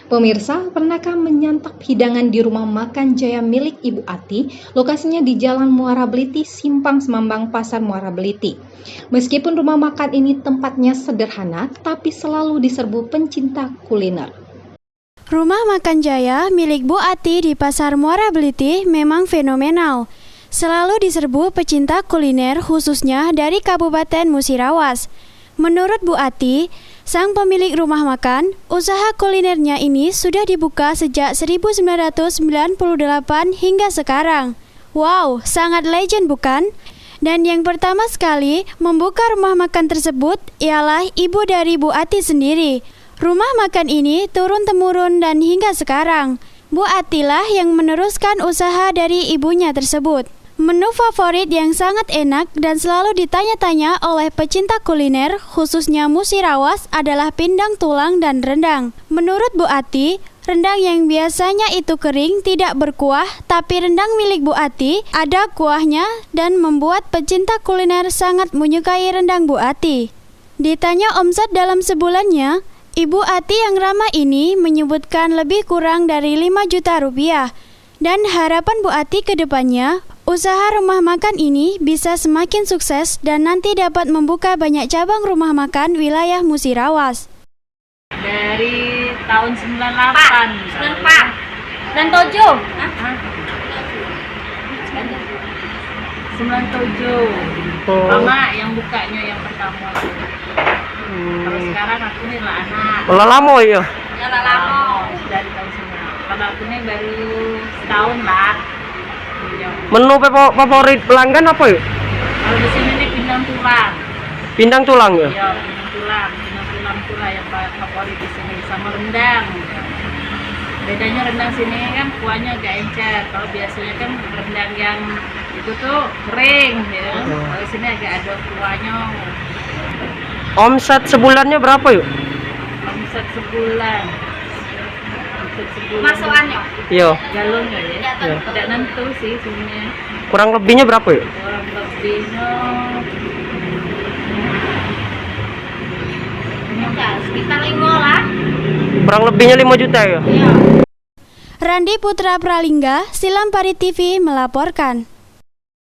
Pemirsa, pernahkah menyantap hidangan di rumah makan Jaya milik Ibu Ati? Lokasinya di Jalan Muara Beliti, Simpang Semambang, Pasar Muara Beliti. Meskipun rumah makan ini tempatnya sederhana, tapi selalu diserbu pencinta kuliner. Rumah makan Jaya milik Bu Ati di Pasar Muara Beliti memang fenomenal. Selalu diserbu pecinta kuliner khususnya dari Kabupaten Musirawas. Menurut Bu Ati, sang pemilik rumah makan, usaha kulinernya ini sudah dibuka sejak 1998 hingga sekarang. Wow, sangat legend bukan? Dan yang pertama sekali membuka rumah makan tersebut ialah ibu dari Bu Ati sendiri. Rumah makan ini turun-temurun dan hingga sekarang, Bu Ati lah yang meneruskan usaha dari ibunya tersebut. Menu favorit yang sangat enak dan selalu ditanya-tanya oleh pecinta kuliner, khususnya Musirawas, adalah pindang tulang dan rendang. Menurut Bu Ati, rendang yang biasanya itu kering tidak berkuah, tapi rendang milik Bu Ati ada kuahnya dan membuat pecinta kuliner sangat menyukai rendang Bu Ati. Ditanya omset dalam sebulannya, Ibu Ati yang ramah ini menyebutkan lebih kurang dari 5 juta rupiah. Dan harapan Bu Ati ke depannya, usaha rumah makan ini bisa semakin sukses dan nanti dapat membuka banyak cabang rumah makan wilayah Musirawas. Dari tahun 98. 97. 97. Mama yang bukanya yang pertama. Terus sekarang aku nih lah anak. Udah lama ya? Ya lama. Dari tahun 98. Kalau aku nih baru setahun lah. Menu favorit pelanggan apa ya? Kalau di sini nih pindang tulang. Pindang tulang ya? Iya, pindang tulang yang favorit di sini sama rendang. Bedanya rendang sini kan kuahnya agak encer. Kalau biasanya kan rendang yang itu tuh kering, ya. Kalau sini agak ada kuahnya. Omset sebulannya berapa yuk? Omset sebulan. Masukannya. Iya. Galonnya ya. Iya. Tidak nentu sih sebenarnya. Kurang lebihnya berapa yuk? Kurang lebihnya Sekitar 5 lah. Kurang lebihnya 5 juta ya? Iya. Randi Putra Pralingga, Silampari TV melaporkan.